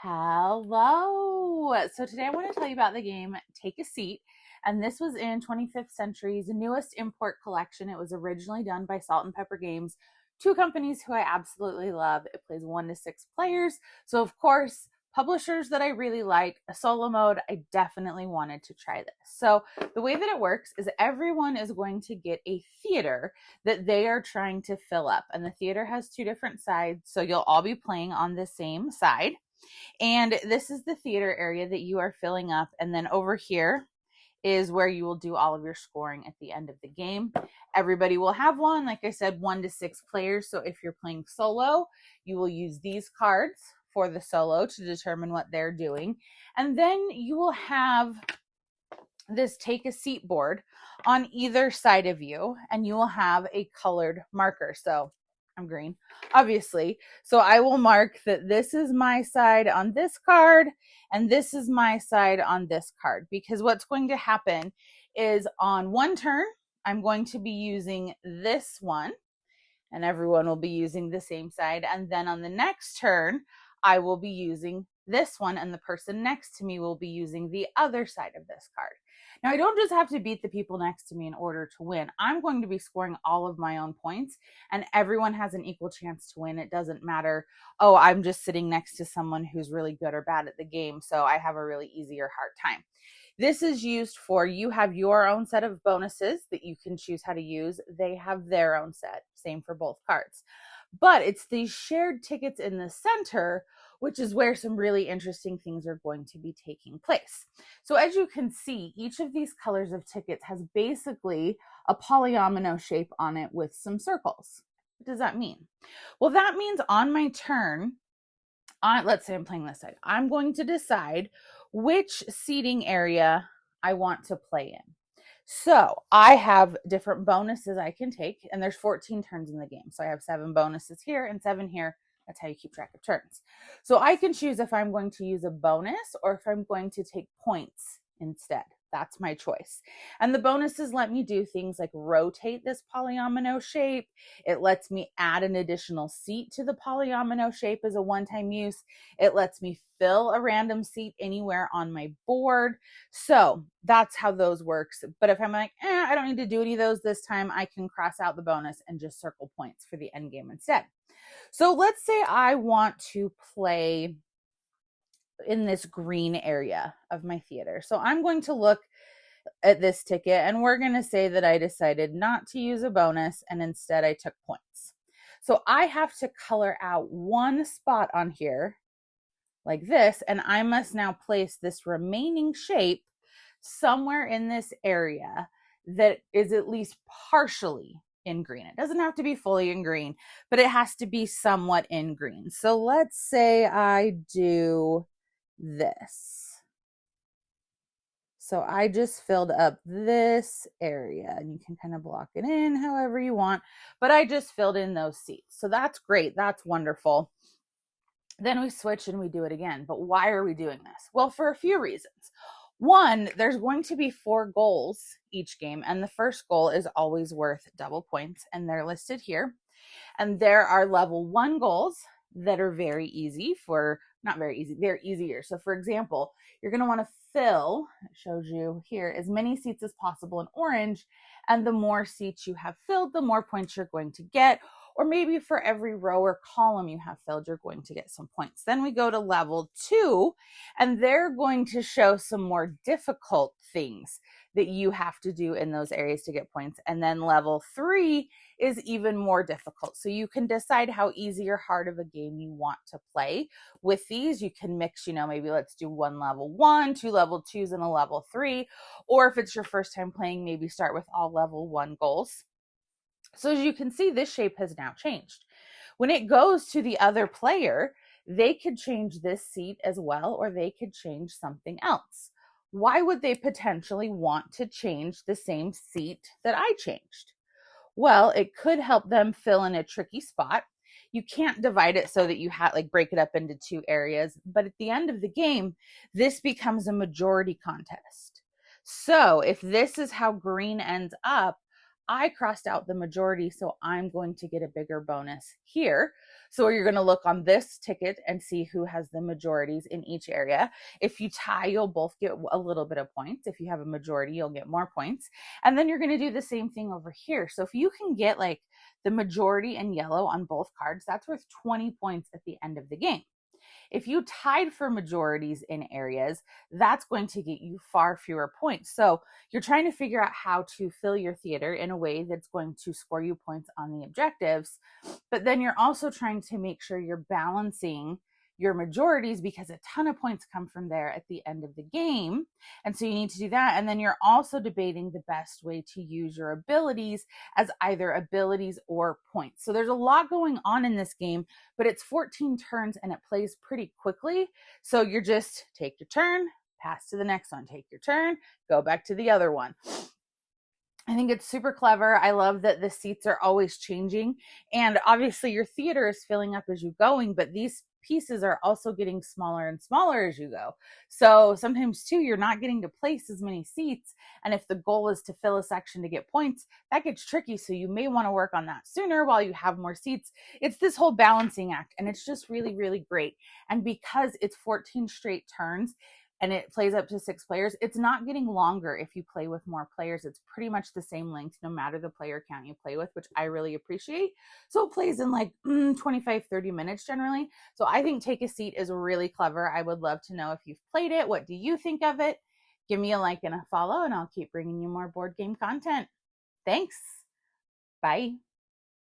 Hello. So today I want to tell you about the game Take a Seat. And this was in 25th Century's newest import collection. It was originally done by Salt and Pepper Games, two companies who I absolutely love. It plays 1 to 6 players. So of course, publishers that I really like, a solo mode, I definitely wanted to try this. So the way that it works is everyone is going to get a theater that they are trying to fill up. And the theater has two different sides. So you'll all be playing on the same side. And this is the theater area that you are filling up. And then over here is where you will do all of your scoring at the end of the game. Everybody will have one, like I said, 1 to 6 players. So if you're playing solo, you will use these cards for the solo to determine what they're doing. And then you will have this take a seat board on either side of you, and you will have a colored marker. So I'm green, obviously. So I will mark that this is my side on this card and this is my side on this card, because what's going to happen is on one turn, I'm going to be using this one and everyone will be using the same side. And then on the next turn, I will be using this one and the person next to me will be using the other side of this card. Now, I don't just have to beat the people next to me in order to win. I'm going to be scoring all of my own points and everyone has an equal chance to win. It doesn't matter, oh, I'm just sitting next to someone who's really good or bad at the game, so I have a really easy or hard time. This is used for, you have your own set of bonuses that you can choose how to use. They have their own set, same for both cards. But it's these shared tickets in the center, which is where some really interesting things are going to be taking place. So as you can see, each of these colors of tickets has basically a polyomino shape on it with some circles. What does that mean? Well, that means on my turn, let's say I'm playing this side, I'm going to decide which seating area I want to play in. So I have different bonuses I can take, and there's 14 turns in the game. So I have 7 bonuses here and 7 here. That's how you keep track of turns. So I can choose if I'm going to use a bonus or if I'm going to take points instead. That's my choice. And the bonuses let me do things like rotate this polyomino shape. It lets me add an additional seat to the polyomino shape as a one-time use. It lets me fill a random seat anywhere on my board. So that's how those works. But if I'm like, I don't need to do any of those this time, I can cross out the bonus and just circle points for the end game instead. So let's say I want to play in this green area of my theater. So I'm going to look at this ticket and we're going to say that I decided not to use a bonus and instead I took points. So I have to color out one spot on here like this, and I must now place this remaining shape somewhere in this area that is at least partially in green. It doesn't have to be fully in green, but it has to be somewhat in green. So let's say I do this. So I just filled up this area, and you can kind of block it in however you want, but I just filled in those seats. So that's great. That's wonderful. Then we switch and we do it again. But why are we doing this? Well, for a few reasons. One, there's going to be 4 goals each game, and the first goal is always worth double points, and they're listed here. And there are level 1 goals that are very easy for, not very easy, they're easier. So for example, you're going to want to fill, it shows you here, as many seats as possible in orange, and the more seats you have filled, the more points you're going to get. Or maybe for every row or column you have filled, you're going to get some points. Then we go to level 2, and they're going to show some more difficult things that you have to do in those areas to get points. And then level 3 is even more difficult. So you can decide how easy or hard of a game you want to play. With these, you can mix, maybe let's do 1 level 1, 2 level 2s, and a level 3. Or if it's your first time playing, maybe start with all level 1 goals. So as you can see, this shape has now changed. When it goes to the other player, they could change this seat as well, or they could change something else. Why would they potentially want to change the same seat that I changed? Well, it could help them fill in a tricky spot. You can't divide it so that you break it up into 2 areas. But at the end of the game, this becomes a majority contest. So if this is how green ends up, I crossed out the majority, so I'm going to get a bigger bonus here. So you're going to look on this ticket and see who has the majorities in each area. If you tie, you'll both get a little bit of points. If you have a majority, you'll get more points. And then you're going to do the same thing over here. So if you can get like the majority in yellow on both cards, that's worth 20 points at the end of the game. If you tied for majorities in areas, that's going to get you far fewer points. So you're trying to figure out how to fill your theater in a way that's going to score you points on the objectives. But then you're also trying to make sure you're balancing your majorities, because a ton of points come from there at the end of the game. And so you need to do that. And then you're also debating the best way to use your abilities as either abilities or points. So there's a lot going on in this game, but it's 14 turns and it plays pretty quickly. So you're just take your turn, pass to the next one, take your turn, go back to the other one. I think it's super clever. I love that the seats are always changing. And obviously your theater is filling up as you're going, but these pieces are also getting smaller and smaller as you go. So sometimes too, you're not getting to place as many seats. And if the goal is to fill a section to get points, that gets tricky. So you may want to work on that sooner while you have more seats. It's this whole balancing act, and it's just really, really great. And because it's 14 straight turns, and it plays up to 6 players, it's not getting longer if you play with more players. It's pretty much the same length no matter the player count you play with, which I really appreciate. So it plays in like 25, 30 minutes generally. So I think Take a Seat is really clever. I would love to know if you've played it. What do you think of it? Give me a like and a follow, and I'll keep bringing you more board game content. Thanks. Bye.